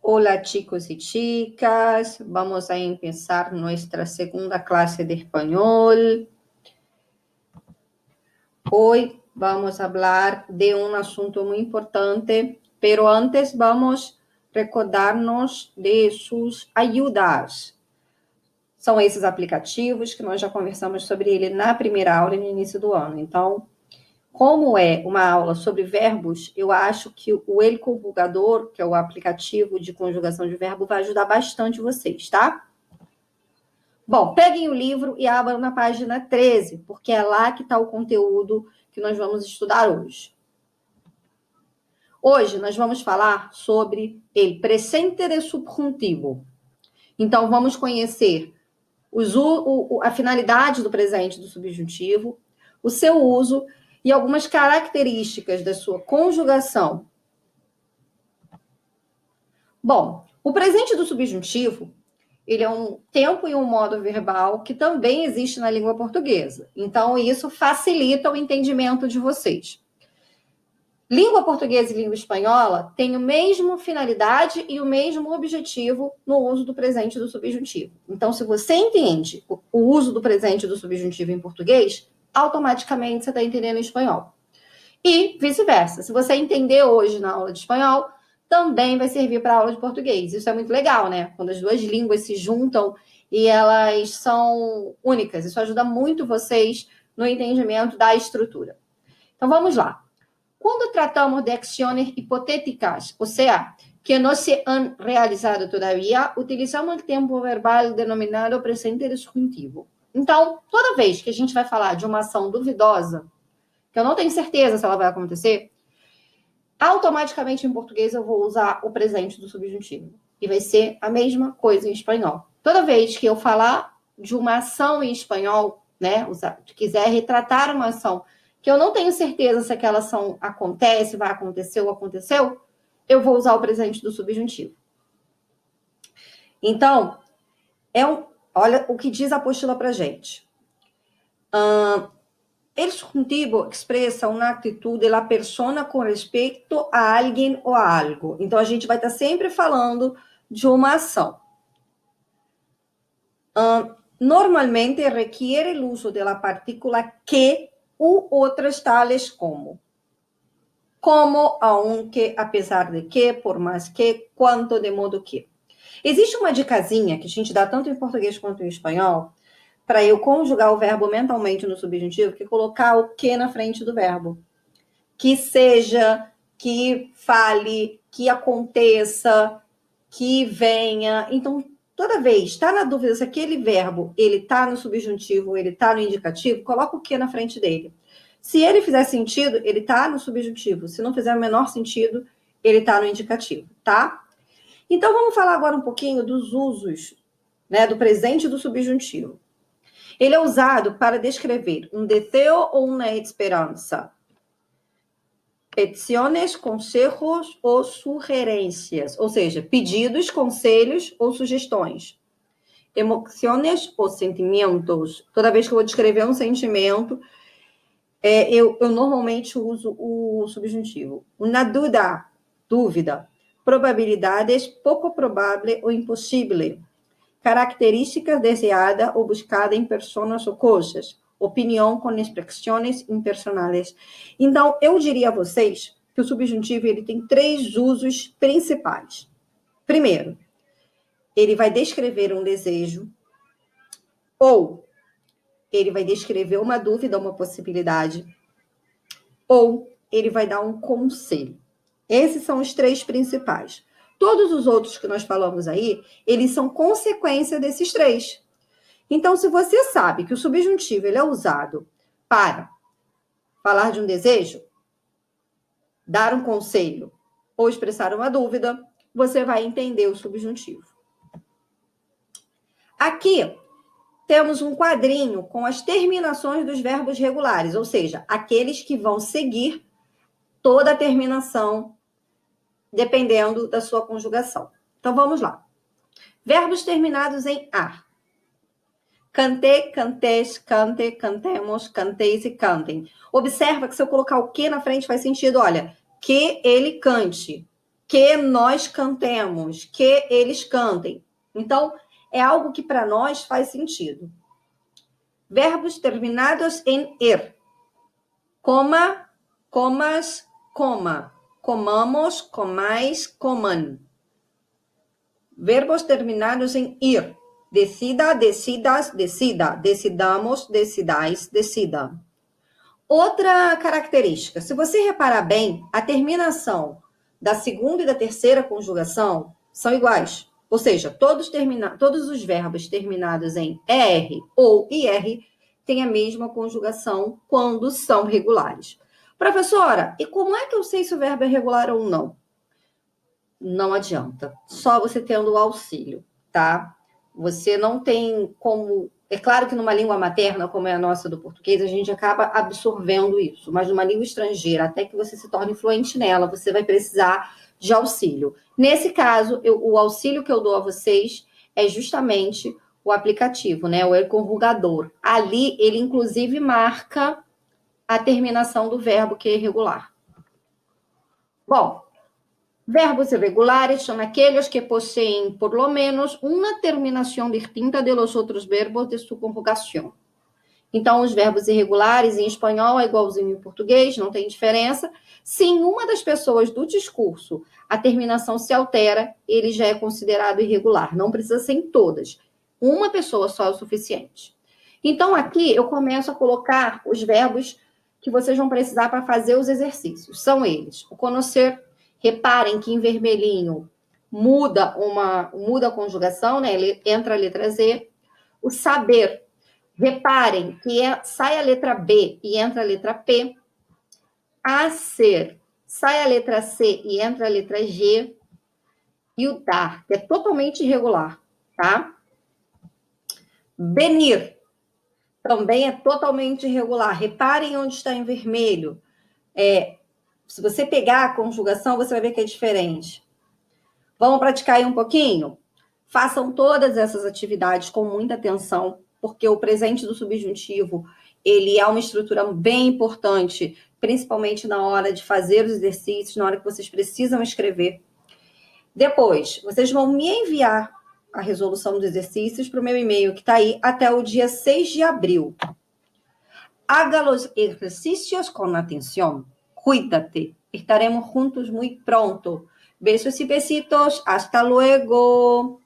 Hola chicos y chicas, vamos a empezar nuestra segunda clase de español. Hoy vamos a hablar de un asunto muy importante, pero antes vamos a recordarnos de sus ayudas. São esses aplicativos que nós já conversamos sobre ele na primeira aula no início do ano. Então, como é uma aula sobre verbos, eu acho que o El Conjugador, que é o aplicativo de conjugação de verbo, vai ajudar bastante vocês, tá? Bom, peguem o livro e abram na página 13, porque é lá que está o conteúdo que nós vamos estudar hoje. Hoje nós vamos falar sobre el presente de subjuntivo. Então, vamos conhecer a finalidade do presente do subjuntivo, o seu uso e algumas características da sua conjugação. Bom, o presente do subjuntivo, ele é um tempo e um modo verbal que também existe na língua portuguesa. Então, isso facilita o entendimento de vocês. Língua portuguesa e língua espanhola têm a mesma finalidade e o mesmo objetivo no uso do presente do subjuntivo. Então, se você entende o uso do presente do subjuntivo em português, automaticamente você está entendendo em espanhol. E vice-versa. Se você entender hoje na aula de espanhol, também vai servir para a aula de português. Isso é muito legal, né? Quando as duas línguas se juntam e elas são únicas. Isso ajuda muito vocês no entendimento da estrutura. Então, vamos lá. Quando tratamos de acciones hipotéticas, o sea, que no se han realizado todavía, utilizamos o tempo verbal denominado presente de subjuntivo. Então, toda vez que a gente vai falar de uma ação duvidosa, que eu não tenho certeza se ela vai acontecer, automaticamente em português eu vou usar o presente do subjuntivo. E vai ser a mesma coisa em espanhol. Toda vez que eu falar de uma ação em espanhol, né, quiser retratar uma ação que eu não tenho certeza se aquela ação acontece, vai acontecer ou aconteceu, eu vou usar o presente do subjuntivo. Então, olha o que diz a apostila pra gente. El subjuntivo expressa uma atitude da persona com respeito a alguém ou a algo. Então, a gente vai estar sempre falando de uma ação. Normalmente, requiere o uso da partícula que ou outras tales como, aunque, apesar de que, por mais que, quanto, de modo que. Existe uma dicasinha que a gente dá tanto em português quanto em espanhol, para eu conjugar o verbo mentalmente no subjuntivo, que é colocar o que na frente do verbo. Que seja, que fale, que aconteça, que venha. Então, toda vez, está na dúvida se aquele verbo, ele está no subjuntivo, ele está no indicativo, coloca o que na frente dele. Se ele fizer sentido, ele está no subjuntivo. Se não fizer o menor sentido, ele está no indicativo, tá? Então, vamos falar agora um pouquinho dos usos, né, do presente do subjuntivo. Ele é usado para descrever um deseo ou uma esperança. Peticiones, consejos ou sugerências, ou seja, pedidos, conselhos ou sugestões. Emoções ou sentimentos. Toda vez que eu vou descrever um sentimento, eu normalmente uso o subjuntivo. Uma dúvida. Probabilidades, pouco provável ou impossível. Características deseada ou buscada em pessoas ou coisas. Opinião com expressões impersonais. Então, eu diria a vocês que o subjuntivo ele tem 3 usos principais. Primeiro, ele vai descrever um desejo, ou ele vai descrever uma dúvida, uma possibilidade, ou ele vai dar um conselho. Esses são os 3 principais. Todos os outros que nós falamos aí, eles são consequência desses 3. Então, se você sabe que o subjuntivo ele é usado para falar de um desejo, dar um conselho ou expressar uma dúvida, você vai entender o subjuntivo. Aqui temos um quadrinho com as terminações dos verbos regulares, ou seja, aqueles que vão seguir toda a terminação dependendo da sua conjugação. Então, vamos lá. Verbos terminados em ar. Cantei, cantes, cante, cantemos, canteis e cantem. Observa que se eu colocar o que na frente faz sentido. Olha, que ele cante, que nós cantemos, que eles cantem. Então, é algo que para nós faz sentido. Verbos terminados em er. Coma, comas, coma. Comamos, comais, coman. Verbos terminados em ir. Decida, decidas, decida. Decidamos, decidais, decida. Outra característica, se você reparar bem, a terminação da segunda e da terceira conjugação são iguais. Ou seja, todos os verbos terminados em ER ou IR têm a mesma conjugação quando são regulares. Professora, e como é que eu sei se o verbo é regular ou não? Não adianta. Só você tendo o auxílio, tá? Você não tem como... É claro que numa língua materna, como é a nossa do português, a gente acaba absorvendo isso. Mas numa língua estrangeira, até que você se torne fluente nela, você vai precisar de auxílio. Nesse caso, o auxílio que eu dou a vocês é justamente o aplicativo, né? O conjugador. Ali, ele inclusive marca a terminação do verbo que é irregular. Bom, verbos irregulares são aqueles que possuem, por lo menos, uma terminação distinta de los outros verbos de sua conjugação. Então, os verbos irregulares em espanhol é igualzinho em português, não tem diferença. Se em uma das pessoas do discurso a terminação se altera, ele já é considerado irregular. Não precisa ser em todas. Uma pessoa só é o suficiente. Então, aqui eu começo a colocar os verbos que vocês vão precisar para fazer os exercícios. São eles. O conhecer, reparem que em vermelhinho muda a conjugação, né? Entra a letra Z. O saber, reparem que sai a letra B e entra a letra P. A ser, sai a letra C e entra a letra G. E o dar, que é totalmente irregular, tá? Venir, também é totalmente irregular. Reparem onde está em vermelho. Se você pegar a conjugação, você vai ver que é diferente. Vamos praticar aí um pouquinho? Façam todas essas atividades com muita atenção, porque o presente do subjuntivo, ele é uma estrutura bem importante, principalmente na hora de fazer os exercícios, na hora que vocês precisam escrever. Depois, vocês vão me enviar a resolução dos exercícios para o meu e-mail, que está aí até o dia 6 de abril. Haga los ejercicios con atención. Cuídate. Estaremos juntos muy pronto. Besos y besitos. Hasta luego.